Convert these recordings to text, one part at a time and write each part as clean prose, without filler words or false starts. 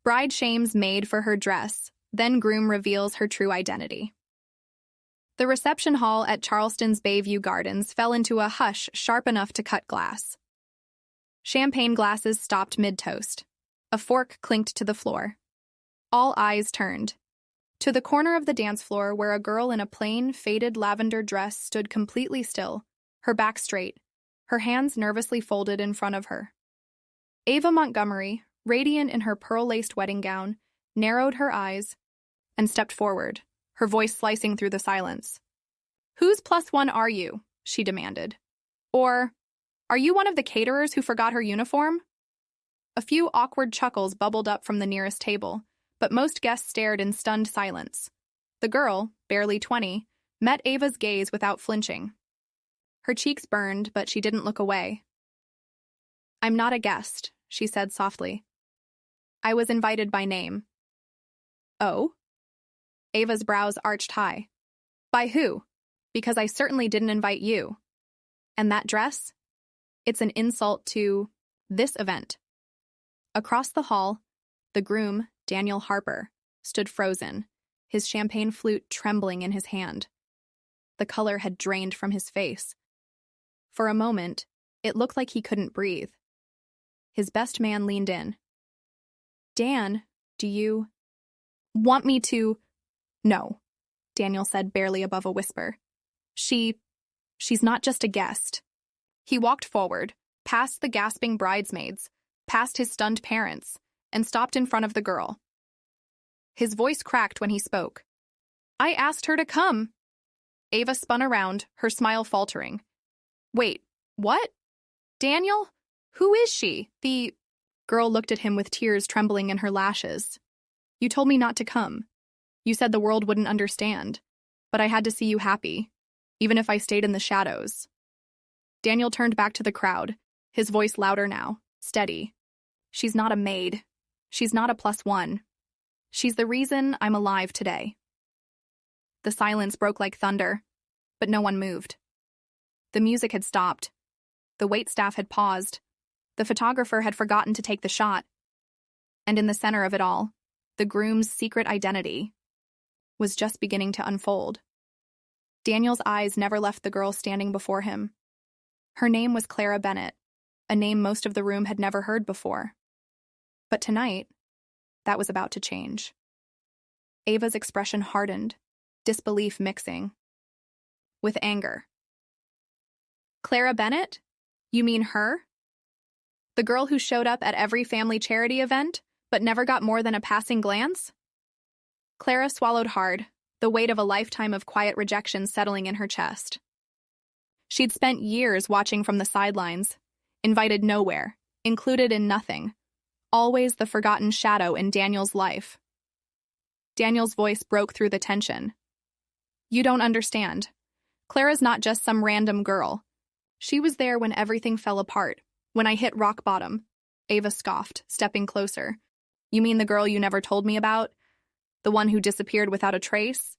Bride shames Maid for her dress, then Groom reveals her true identity. The reception hall at Charleston's Bayview Gardens fell into a hush sharp enough to cut glass. Champagne glasses stopped mid-toast. A fork clinked to the floor. All eyes turned to the corner of the dance floor where a girl in a plain, faded lavender dress stood completely still, her back straight, her hands nervously folded in front of her. Ava Montgomery, radiant in her pearl-laced wedding gown, narrowed her eyes and stepped forward, her voice slicing through the silence. "Whose +1 are you?" she demanded. "Or, are you one of the caterers who forgot her uniform?" A few awkward chuckles bubbled up from the nearest table, but most guests stared in stunned silence. The girl, barely 20, met Ava's gaze without flinching. Her cheeks burned, but she didn't look away. "I'm not a guest," she said softly. "I was invited by name." "Oh?" Ava's brows arched high. "By who? Because I certainly didn't invite you. And that dress? It's an insult to this event." Across the hall, the groom, Daniel Harper, stood frozen, his champagne flute trembling in his hand. The color had drained from his face. For a moment, it looked like he couldn't breathe. His best man leaned in. "Dan, do you want me to—" "No," Daniel said barely above a whisper. She's not just a guest." He walked forward, past the gasping bridesmaids, past his stunned parents, and stopped in front of the girl. His voice cracked when he spoke. "I asked her to come." Ava spun around, her smile faltering. "Wait, what? Daniel? Who is she?" The girl looked at him with tears trembling in her lashes. "You told me not to come. You said the world wouldn't understand. But I had to see you happy, even if I stayed in the shadows." Daniel turned back to the crowd, his voice louder now, steady. "She's not a maid. She's not a +1. She's the reason I'm alive today." The silence broke like thunder, but no one moved. The music had stopped. The waitstaff had paused. The photographer had forgotten to take the shot. And in the center of it all, the groom's secret identity was just beginning to unfold. Daniel's eyes never left the girl standing before him. Her name was Clara Bennett, a name most of the room had never heard before. But tonight, that was about to change. Ava's expression hardened, disbelief mixing with anger. "Clara Bennett? You mean her? The girl who showed up at every family charity event, but never got more than a passing glance?" Clara swallowed hard, the weight of a lifetime of quiet rejection settling in her chest. She'd spent years watching from the sidelines, invited nowhere, included in nothing, always the forgotten shadow in Daniel's life. Daniel's voice broke through the tension. "You don't understand. Clara's not just some random girl. She was there when everything fell apart, when I hit rock bottom." Ava scoffed, stepping closer. "You mean the girl you never told me about? The one who disappeared without a trace?"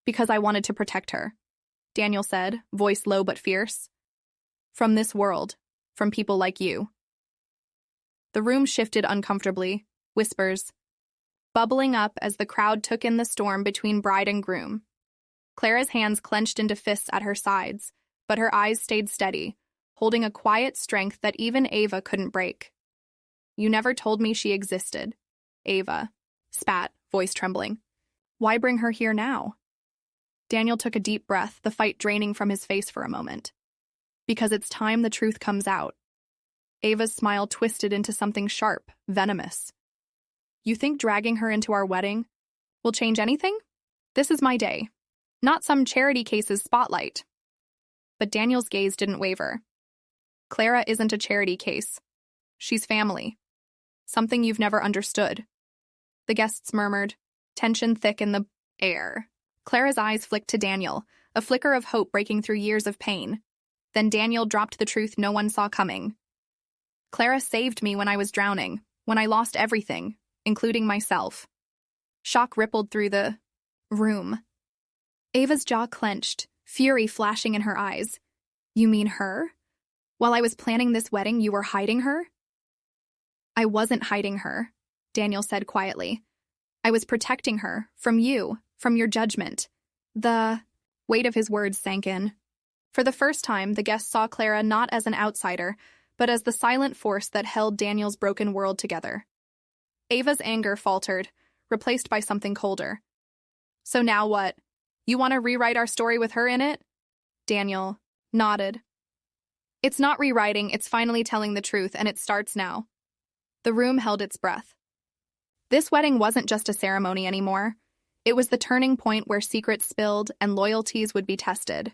"Because I wanted to protect her," Daniel said, voice low but fierce. "From this world, from people like you." The room shifted uncomfortably, whispers bubbling up as the crowd took in the storm between bride and groom. Clara's hands clenched into fists at her sides, but her eyes stayed steady, holding a quiet strength that even Ava couldn't break. "You never told me she existed." Ava spat, voice trembling. "Why bring her here now?" Daniel took a deep breath, the fight draining from his face for a moment. "Because it's time the truth comes out." Ava's smile twisted into something sharp, venomous. "You think dragging her into our wedding will change anything? This is my day, not some charity case's spotlight." But Daniel's gaze didn't waver. "Clara isn't a charity case. She's family. Something you've never understood." The guests murmured, tension thick in the air. Clara's eyes flicked to Daniel, a flicker of hope breaking through years of pain. Then Daniel dropped the truth no one saw coming. "Clara saved me when I was drowning, when I lost everything, including myself." Shock rippled through the room. Ava's jaw clenched, fury flashing in her eyes. "You mean her? While I was planning this wedding, you were hiding her?" "I wasn't hiding her," Daniel said quietly. I was protecting her, from you, from your judgment. The weight of his words sank in. For the first time, the guests saw Clara not as an outsider, but as the silent force that held Daniel's broken world together. Ava's anger faltered, replaced by something colder. So now what? You want to rewrite our story with her in it? Daniel nodded. It's not rewriting, it's finally telling the truth, and it starts now. The room held its breath. This wedding wasn't just a ceremony anymore. It was the turning point where secrets spilled and loyalties would be tested.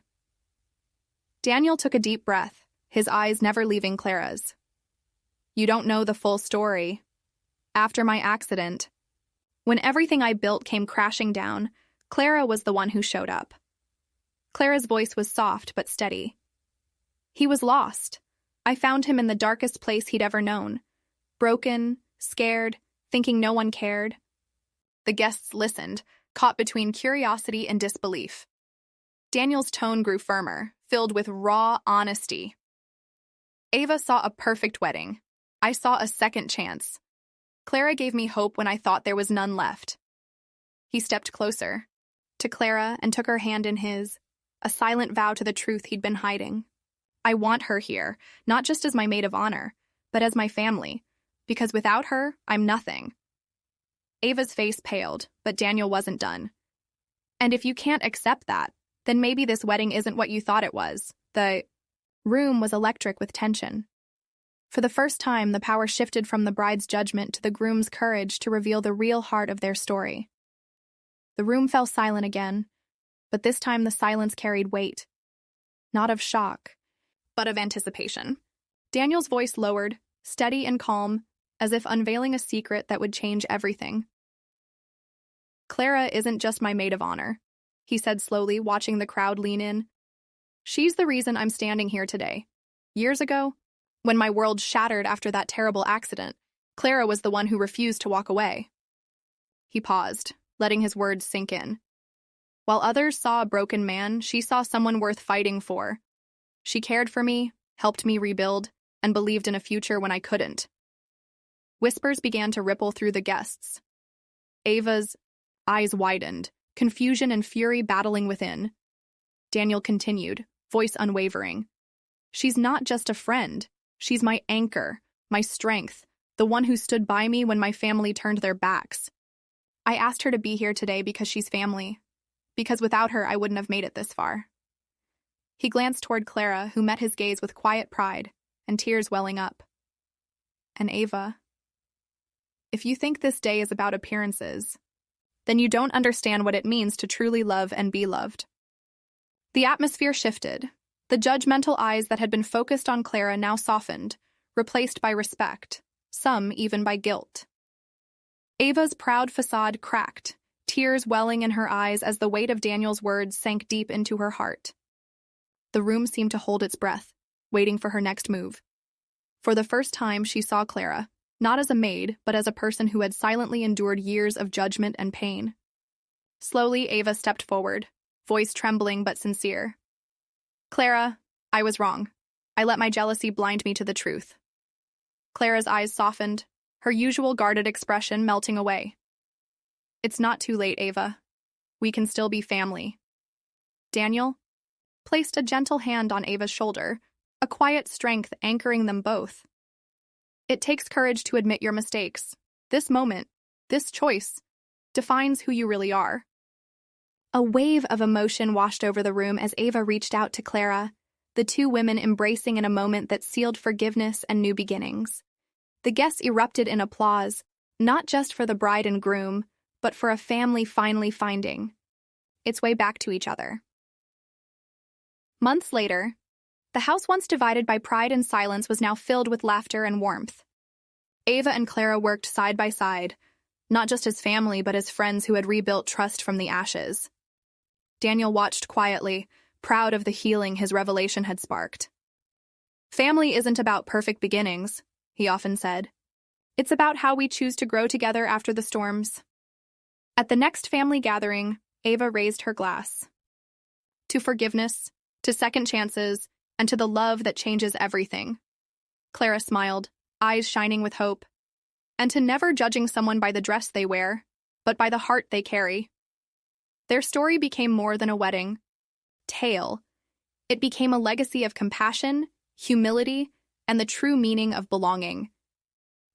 Daniel took a deep breath, his eyes never leaving Clara's. You don't know the full story. After my accident, when everything I built came crashing down, Clara was the one who showed up. Clara's voice was soft but steady. He was lost. I found him in the darkest place he'd ever known. Broken, scared, thinking no one cared. The guests listened, caught between curiosity and disbelief. Daniel's tone grew firmer, filled with raw honesty. Ava saw a perfect wedding. I saw a second chance. Clara gave me hope when I thought there was none left. He stepped closer, to Clara, and took her hand in his, a silent vow to the truth he'd been hiding. I want her here, not just as my maid of honor, but as my family, because without her, I'm nothing. Ava's face paled, but Daniel wasn't done. And if you can't accept that, then maybe this wedding isn't what you thought it was. The room was electric with tension. For the first time, the power shifted from the bride's judgment to the groom's courage to reveal the real heart of their story. The room fell silent again, but this time the silence carried weight. Not of shock, but of anticipation. Daniel's voice lowered, steady and calm, as if unveiling a secret that would change everything. Clara isn't just my maid of honor, he said slowly, watching the crowd lean in. She's the reason I'm standing here today. Years ago, when my world shattered after that terrible accident, Clara was the one who refused to walk away. He paused, letting his words sink in. While others saw a broken man, she saw someone worth fighting for. She cared for me, helped me rebuild, and believed in a future when I couldn't. Whispers began to ripple through the guests. Ava's eyes widened, confusion and fury battling within. Daniel continued, voice unwavering. She's not just a friend. She's my anchor, my strength, the one who stood by me when my family turned their backs. I asked her to be here today because she's family, because without her I wouldn't have made it this far. He glanced toward Clara, who met his gaze with quiet pride and tears welling up. And Ava, if you think this day is about appearances, then you don't understand what it means to truly love and be loved. The atmosphere shifted. The judgmental eyes that had been focused on Clara now softened, replaced by respect, some even by guilt. Ava's proud facade cracked, tears welling in her eyes as the weight of Daniel's words sank deep into her heart. The room seemed to hold its breath, waiting for her next move. For the first time, she saw Clara, not as a maid, but as a person who had silently endured years of judgment and pain. Slowly, Ava stepped forward, voice trembling but sincere. Clara, I was wrong. I let my jealousy blind me to the truth. Clara's eyes softened, her usual guarded expression melting away. It's not too late, Ava. We can still be family. Daniel placed a gentle hand on Ava's shoulder, a quiet strength anchoring them both. It takes courage to admit your mistakes. This moment, this choice, defines who you really are. A wave of emotion washed over the room as Ava reached out to Clara, the two women embracing in a moment that sealed forgiveness and new beginnings. The guests erupted in applause, not just for the bride and groom, but for a family finally finding its way back to each other. Months later, the house once divided by pride and silence was now filled with laughter and warmth. Ava and Clara worked side by side, not just as family but as friends who had rebuilt trust from the ashes. Daniel watched quietly, proud of the healing his revelation had sparked. Family isn't about perfect beginnings, he often said. It's about how we choose to grow together after the storms. At the next family gathering, Ava raised her glass. To forgiveness, to second chances, and to the love that changes everything. Clara smiled, eyes shining with hope. and to never judging someone by the dress they wear, but by the heart they carry. Their story became more than a wedding tale. It became a legacy of compassion, humility, and the true meaning of belonging.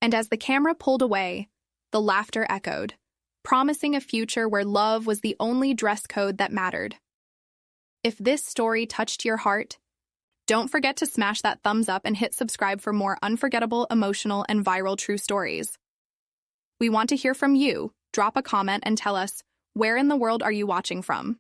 And as the camera pulled away, the laughter echoed, promising a future where love was the only dress code that mattered. If this story touched your heart, don't forget to smash that thumbs up and hit subscribe for more unforgettable, emotional, and viral true stories. We want to hear from you. Drop a comment and tell us, where in the world are you watching from?